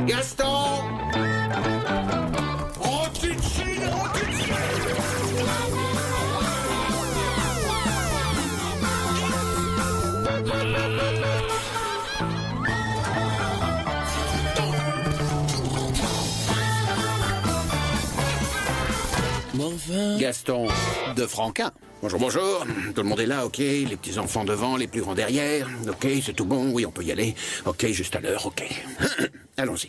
Gaston! Enfin... Gaston de Franquin. Bonjour, bonjour. Tout le monde est là, ok. Les petits enfants devant, les plus grands derrière. Ok, c'est tout bon, oui, on peut y aller. Ok, juste à l'heure, ok. Allons-y.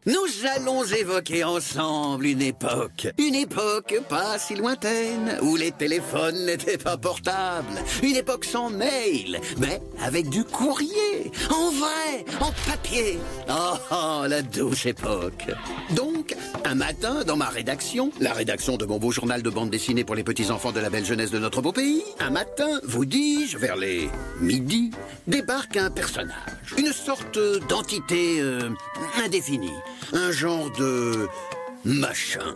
Nous allons évoquer ensemble une époque pas si lointaine, où les téléphones n'étaient pas portables. Une époque sans mail, mais avec du courrier, en vrai, en papier. Oh, la douce époque. Donc, un matin, dans ma rédaction, la rédaction de mon beau journal de bande dessinée pour les petits-enfants de la belle jeunesse de notre beau pays, un matin, vous dis-je, vers les midi, débarque un personnage. Une sorte d'entité indéfinie. Un genre de machin.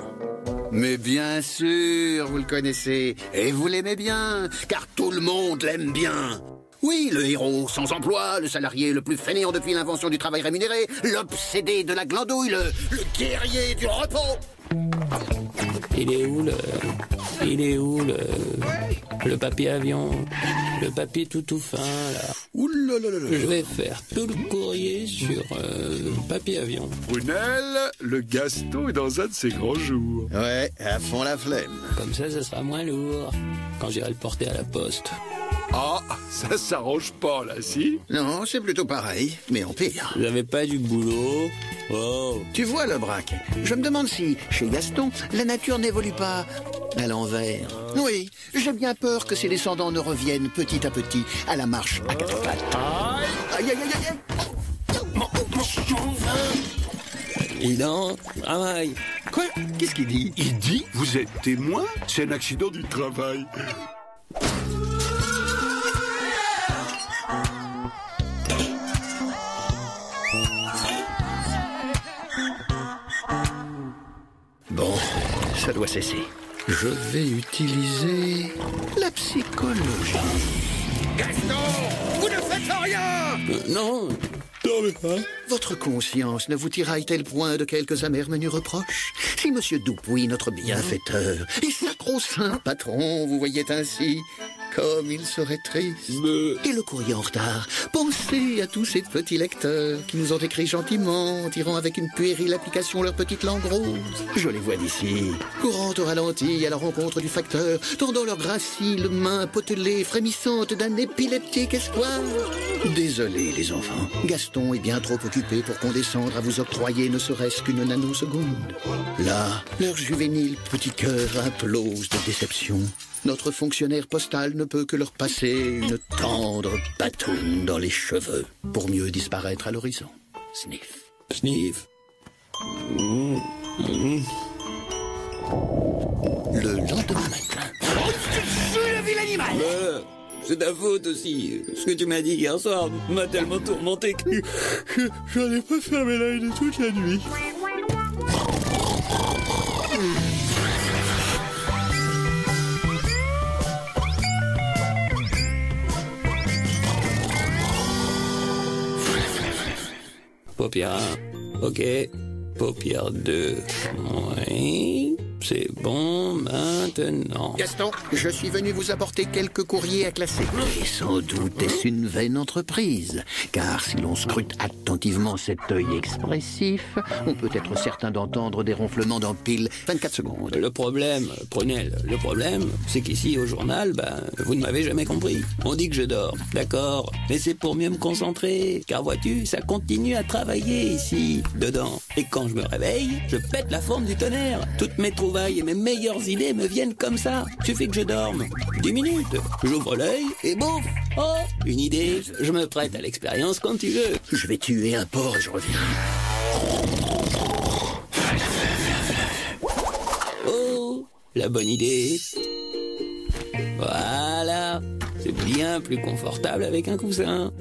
Mais bien sûr, vous le connaissez. Et vous l'aimez bien, car tout le monde l'aime bien. Oui, le héros sans emploi, le salarié le plus fainéant depuis l'invention du travail rémunéré, l'obsédé de la glandouille, le guerrier du repos. Il est où le papier avion? Le papier tout fin, là. Oulalalala. Je vais faire tout le courrier sur papier avion. Brunel, le Gaston est dans un de ses grands jours. Ouais, à fond la flemme. Comme ça sera moins lourd quand j'irai le porter à la poste. Ah, ça s'arrange pas, là, si? Non, c'est plutôt pareil, mais en pire. Vous avez pas du boulot? Oh. Tu vois, le braque, je me demande si, chez Gaston, la nature n'évolue pas à l'envers. Oui, j'ai bien peur que ses descendants ne reviennent petit à petit à la marche à quatre pattes. Aïe, aïe, aïe, aïe, aïe. Et non, travail. Quoi? Qu'est-ce qu'il dit? Il dit, vous êtes témoin? C'est un accident du travail. Bon, ça doit cesser. Je vais utiliser la psychologie. Gaston, vous ne faites rien! Non. Votre conscience ne vous tiraille-t-elle point de quelques amers menus reproches? Si Monsieur Dupuis, notre bienfaiteur, et sacro-saint patron, vous voyait ainsi, comme il serait triste. Et le courrier en retard. Pensez à tous ces petits lecteurs qui nous ont écrit gentiment, tirant avec une puérile application leur petite langue rose. Je les vois d'ici, courant au ralenti à la rencontre du facteur, tendant leurs graciles mains potelées, frémissantes d'un épileptique espoir. Désolé, les enfants. Gaston est bien trop occupé pour condescendre à vous octroyer ne serait-ce qu'une nanoseconde. Là, leur juvénile petit cœur implose de déception. Notre fonctionnaire postal ne peut que leur passer une tendre batoune dans les cheveux pour mieux disparaître à l'horizon. Sniff. Sniff. Le lendemain matin... Oh, le vil animal! C'est ta faute aussi. Ce que tu m'as dit hier soir m'a tellement tourmenté que j'en ai pas fermé l'œil de toute la nuit. Paupière 1, ok. Paupière 2, oui. C'est bon, maintenant. Gaston, je suis venu vous apporter quelques courriers à classer. Et sans doute est-ce une vaine entreprise, car si l'on scrute attentivement cet œil expressif, on peut être certain d'entendre des ronflements dans pile 24 secondes. Le problème, Prunel, le problème, c'est qu'ici, au journal, vous ne m'avez jamais compris. On dit que je dors, d'accord, mais c'est pour mieux me concentrer, car vois-tu, ça continue à travailler ici, dedans. Et quand je me réveille, je pète la forme du tonnerre. Toutes mes trouvailles et mes meilleures idées me viennent comme ça. Suffit que je dorme 10 minutes, j'ouvre l'œil et bouf, oh, une idée. Je me prête à l'expérience quand tu veux. Je vais tuer un porc et je reviens. Oh, la bonne idée. Voilà, c'est bien plus confortable avec un coussin.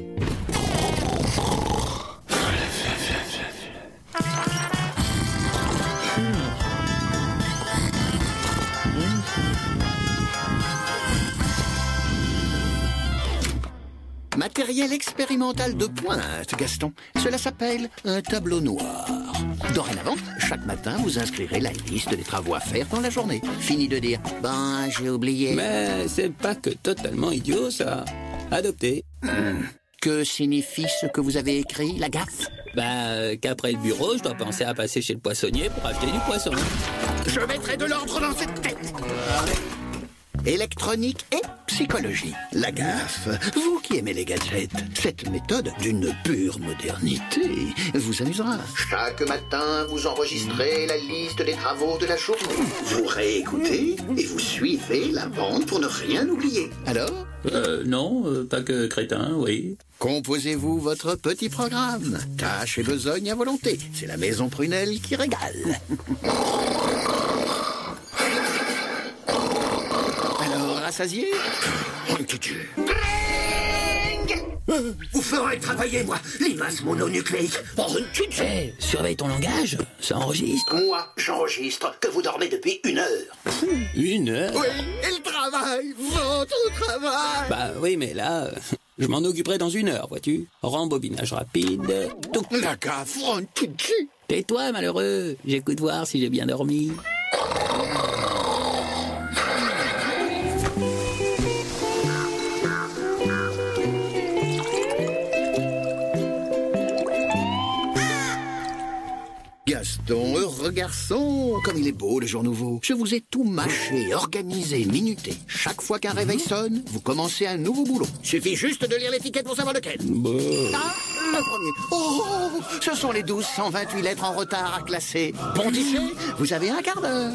Matériel expérimental de pointe, Gaston. Cela s'appelle un tableau noir. Dorénavant, chaque matin, vous inscrirez la liste des travaux à faire dans la journée. Fini de dire « Ben, j'ai oublié ». Mais c'est pas que totalement idiot, ça. Adopté. Que signifie ce que vous avez écrit, la gaffe? Qu'après le bureau, je dois penser à passer chez le poissonnier pour acheter du poisson. Je mettrai de l'ordre dans cette tête. Électronique et psychologie. La gaffe, vous qui aimez les gadgets, cette méthode d'une pure modernité vous amusera. Chaque matin, vous enregistrez la liste des travaux de la journée. Vous réécoutez et vous suivez la bande pour ne rien oublier. Alors, Non, pas que crétin, oui. composez-vous votre petit programme. Tâche et besogne à volonté. C'est la maison Prunelle qui régale. Alors, rassasié? Vous ferez travailler, moi, les masses mononucléiques. Surveille ton langage, ça enregistre. Moi, j'enregistre que vous dormez depuis 1 heure. 1 heure? Oui, et le travail, votre travail. Oui, mais là, je m'en occuperai dans 1 heure, vois-tu. Rembobinage rapide. Tout. La gaffe, Rontucci. Tais-toi, malheureux. J'écoute voir si j'ai bien dormi. Gaston, heureux garçon, comme il est beau le jour nouveau. Je vous ai tout mâché, organisé, minuté. Chaque fois qu'un réveil sonne, vous commencez un nouveau boulot. Suffit juste de lire l'étiquette pour savoir lequel. Ah, le premier. Oh, ce sont les 1228 lettres en retard à classer. Pontichet, vous avez 1 quart d'heure.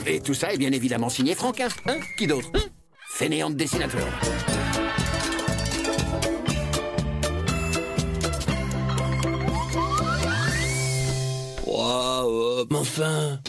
Et tout ça est bien évidemment signé Franquin. Hein? Qui d'autre? Fainéant de dessinateur. Mais enfin,